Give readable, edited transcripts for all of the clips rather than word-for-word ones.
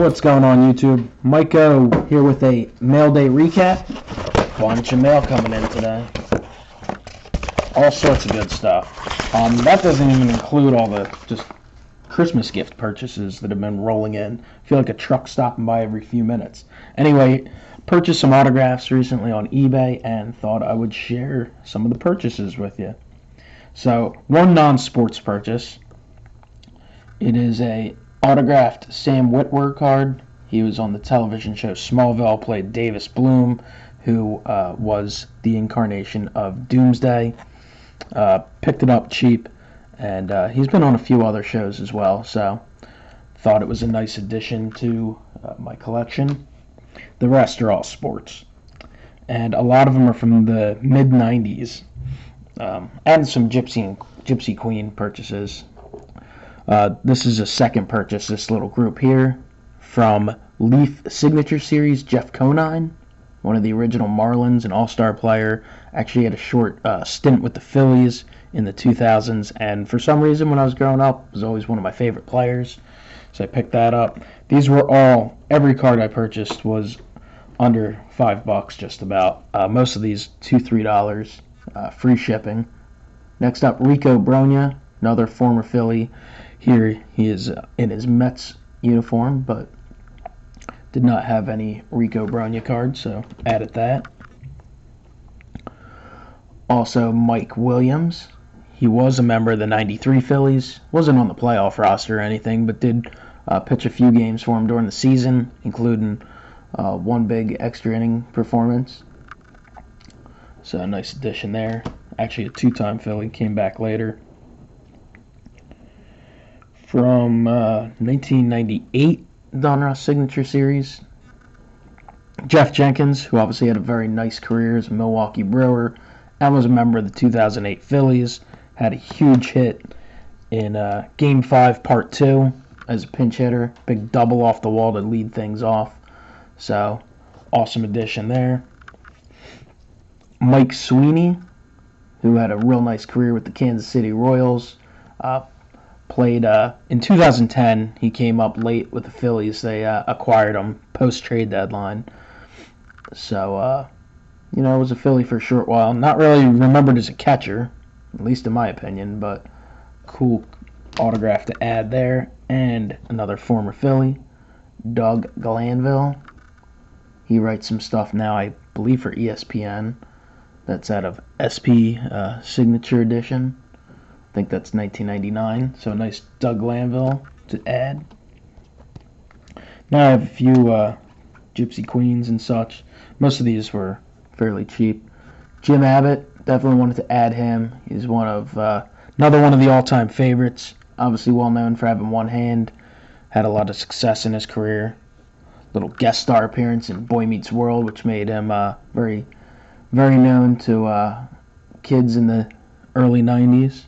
What's going on, YouTube? Mike O here with a Mailday recap. Bunch of mail coming in today. All sorts of good stuff. That doesn't even include all the just Christmas gift purchases that have been rolling in. I feel like a truck stopping by every few minutes. Anyway, purchased some autographs recently on eBay and thought I would share some of the purchases with you. So, one non-sports purchase. It is a autographed Sam Witwer card. He was on the television show Smallville, played Davis Bloom, who was the incarnation of Doomsday. Picked it up cheap, and he's been on a few other shows as well, so thought it was a nice addition to my collection. The rest are all sports, and a lot of them are from the mid-90s, and some Gypsy Queen purchases. This is a second purchase, this little group here, from Leaf Signature Series, Jeff Conine, one of the original Marlins, an all-star player. Actually had a short stint with the Phillies in the 2000s, and for some reason when I was growing up, was always one of my favorite players, so I picked that up. These were all, every card I purchased was under $5 just about. Most of these $2-3, free shipping. Next up, Rico Brogna, another former Philly. Here he is in his Mets uniform, but did not have any Rico Brogna cards, so added that. Also, Mike Williams. He was a member of the 93 Phillies. Wasn't on the playoff roster or anything, but did pitch a few games for him during the season, including one big extra inning performance. So a nice addition there. Actually a two-time Philly, came back later. From 1998 Donruss Signature Series, Jeff Jenkins, who obviously had a very nice career as a Milwaukee Brewer and was a member of the 2008 Phillies, had a huge hit in Game 5, Part 2 as a pinch hitter. Big double off the wall to lead things off. So, awesome addition there. Mike Sweeney, who had a real nice career with the Kansas City Royals, played in 2010. He came up late with the Phillies. They acquired him post-trade deadline. So, was a Philly for a short while. Not really remembered as a catcher, at least in my opinion, but cool autograph to add there. And another former Philly, Doug Glanville. He writes some stuff now, I believe, for ESPN. That's out of SP Signature Edition. I think that's 1999, so a nice Doug Glanville to add. Now I have a few Gypsy Queens and such. Most of these were fairly cheap. Jim Abbott, definitely wanted to add him. He's one of another one of the all-time favorites. Obviously well known for having one hand. Had a lot of success in his career. Little guest star appearance in Boy Meets World, which made him very, very known to kids in the early 90s.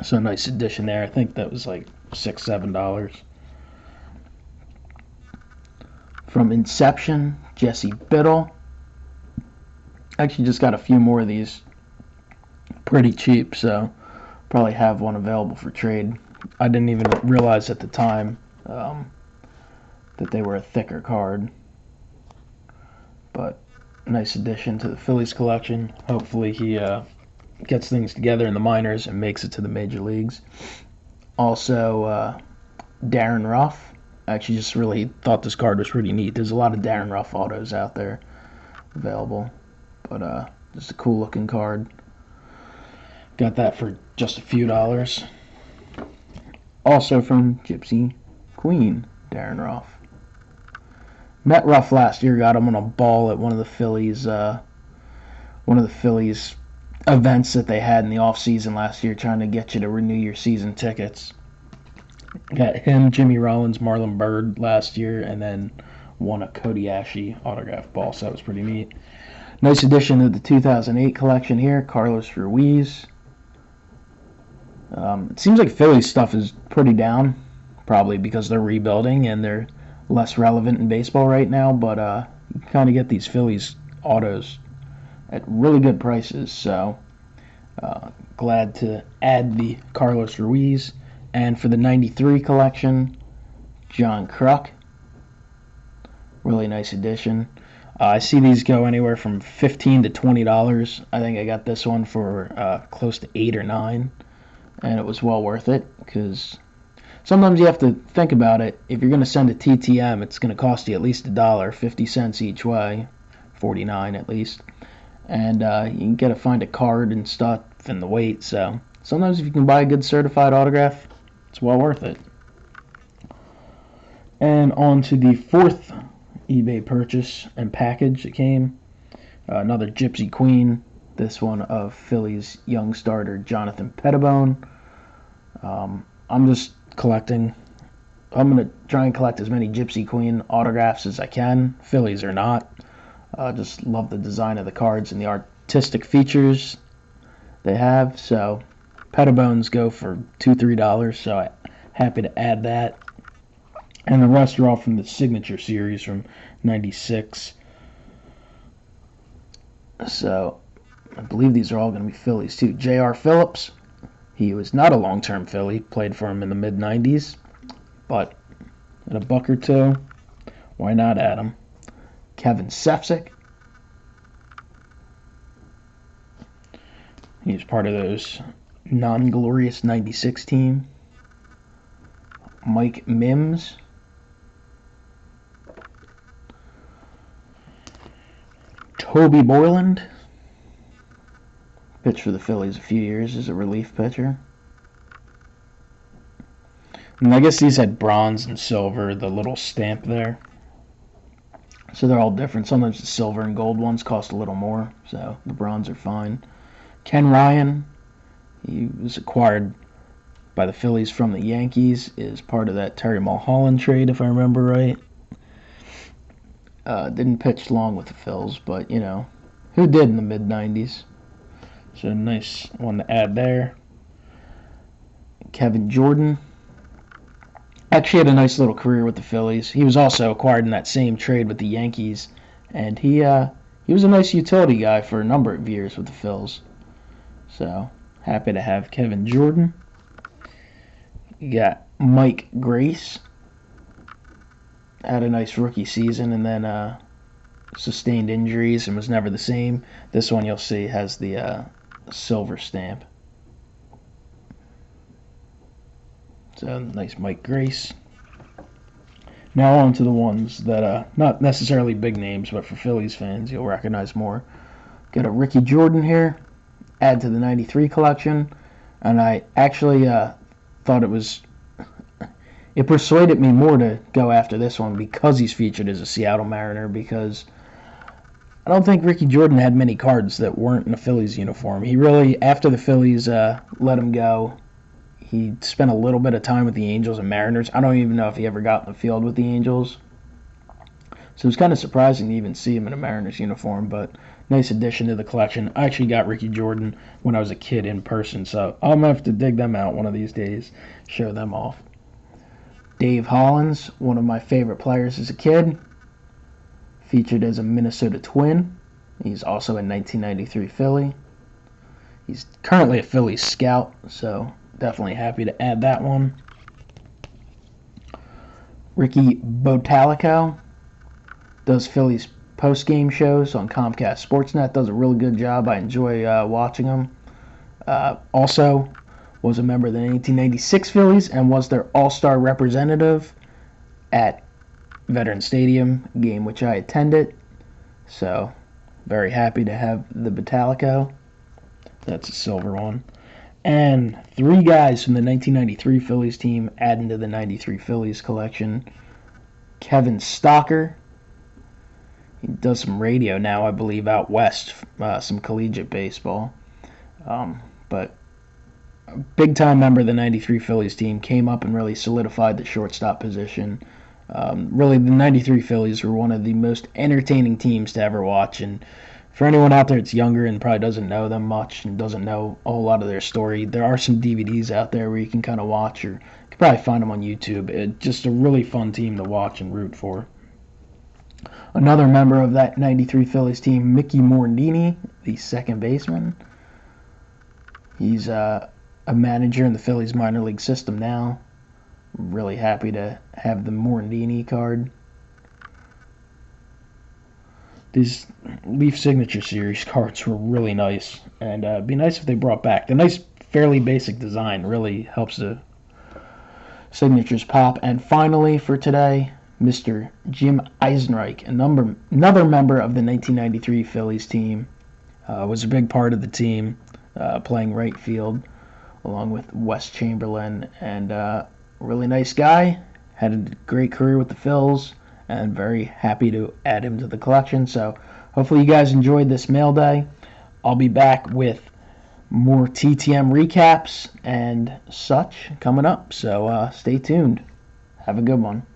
So a nice addition there. I think that was like $6-7. From Inception, Jesse Biddle. Actually just got a few more of these pretty cheap, so probably have one available for trade. I didn't even realize at the time that they were a thicker card. But nice addition to the Phillies collection. Hopefully he gets things together in the minors and makes it to the major leagues. Also, Darren Ruff. I actually just really thought this card was pretty neat. There's a lot of Darren Ruff autos out there available, but just a cool looking card. Got that for just a few dollars. Also from Gypsy Queen, Darren Ruff. Met Ruff last year. Got him on a ball at one of the Phillies events that they had in the off-season last year, trying to get you to renew your season tickets. Got him, Jimmy Rollins, Marlon Byrd last year, and then won a Cody Ashe autograph ball, so that was pretty neat. Nice addition to the 2008 collection here, Carlos Ruiz. It seems like Phillies stuff is pretty down, probably because they're rebuilding and they're less relevant in baseball right now, but you kind of get these Phillies autos at really good prices, so glad to add the Carlos Ruiz. And for the 93 collection, John Kruk. Really nice addition. I see these go anywhere from $15 to $20. I think I got this one for close to 8 or 9, and it was well worth it because sometimes you have to think about it. If you're going to send a TTM, it's going to cost you at least $1, 50 cents each way, 49 at least, and you got to find a card and stuff and the weight. So sometimes if you can buy a good certified autograph, it's well worth it. And on to the fourth eBay purchase and package that came. Another Gypsy Queen, this one of Phillies young starter Jonathan Pettibone. I'm just collecting. I'm going to try and collect as many Gypsy Queen autographs as I can, Phillies or not. Just love the design of the cards and the artistic features they have. So Pettibones go for $2-3, so I'm happy to add that. And the rest are all from the Signature Series from '96. So I believe these are all going to be Phillies too. J.R. Phillips, he was not a long-term Philly, played for him in the mid-'90s, but in a buck or two, why not add him? Kevin Sefcik, he's part of those non-glorious '96 team. Mike Mims. Toby Borland, pitched for the Phillies a few years as a relief pitcher. And I guess these had bronze and silver, the little stamp there. So they're all different. Sometimes the silver and gold ones cost a little more, so the bronze are fine. Ken Ryan, he was acquired by the Phillies from the Yankees, is part of that Terry Mulholland trade, if I remember right. Didn't pitch long with the Phils, but, you know, who did in the mid-'90s? So a nice one to add there. Kevin Jordan. Actually had a nice little career with the Phillies. He was also acquired in that same trade with the Yankees, and he was a nice utility guy for a number of years with the Phils. So, happy to have Kevin Jordan. You got Mike Grace. Had a nice rookie season and then sustained injuries and was never the same. This one you'll see has the silver stamp. So nice Mike Grace. Now on to the ones that not necessarily big names, but for Phillies fans you'll recognize more. Got a Ricky Jordan here, add to the '93 collection, and I actually thought it persuaded me more to go after this one because he's featured as a Seattle Mariner, because I don't think Ricky Jordan had many cards that weren't in a Phillies uniform. He really, after the Phillies let him go, he spent a little bit of time with the Angels and Mariners. I don't even know if he ever got in the field with the Angels. So it was kind of surprising to even see him in a Mariners uniform, but nice addition to the collection. I actually got Ricky Jordan when I was a kid in person, so I'm going to have to dig them out one of these days, show them off. Dave Hollins, one of my favorite players as a kid, featured as a Minnesota Twin. He's also a 1993 Philly. He's currently a Phillies scout, so definitely happy to add that one. Ricky Botalico does Phillies post-game shows on Comcast Sportsnet. Does a really good job. I enjoy watching him. Also was a member of the 1996 Phillies and was their all-star representative at Veteran Stadium, game which I attended. So, very happy to have the Botalico. That's a silver one. And 3 guys from the 1993 Phillies team adding to the 93 Phillies collection. Kevin Stocker. He does some radio now, I believe, out west, some collegiate baseball. But a big-time member of the 93 Phillies team, came up and really solidified the shortstop position. Really, the 93 Phillies were one of the most entertaining teams to ever watch, and for anyone out there that's younger and probably doesn't know them much and doesn't know a whole lot of their story, there are some DVDs out there where you can kind of watch, or you can probably find them on YouTube. It's just a really fun team to watch and root for. Another member of that 93 Phillies team, Mickey Morandini, the second baseman. He's a manager in the Phillies minor league system now. Really happy to have the Morandini card. These Leaf Signature Series cards were really nice, and it'd be nice if they brought back. The nice, fairly basic design really helps the signatures pop. And finally for today, Mr. Jim Eisenreich, another member of the 1993 Phillies team, was a big part of the team, playing right field along with Wes Chamberlain, and really nice guy. Had a great career with the Phils, and very happy to add him to the collection. So hopefully you guys enjoyed this mail day. I'll be back with more TTM recaps and such coming up. So stay tuned. Have a good one.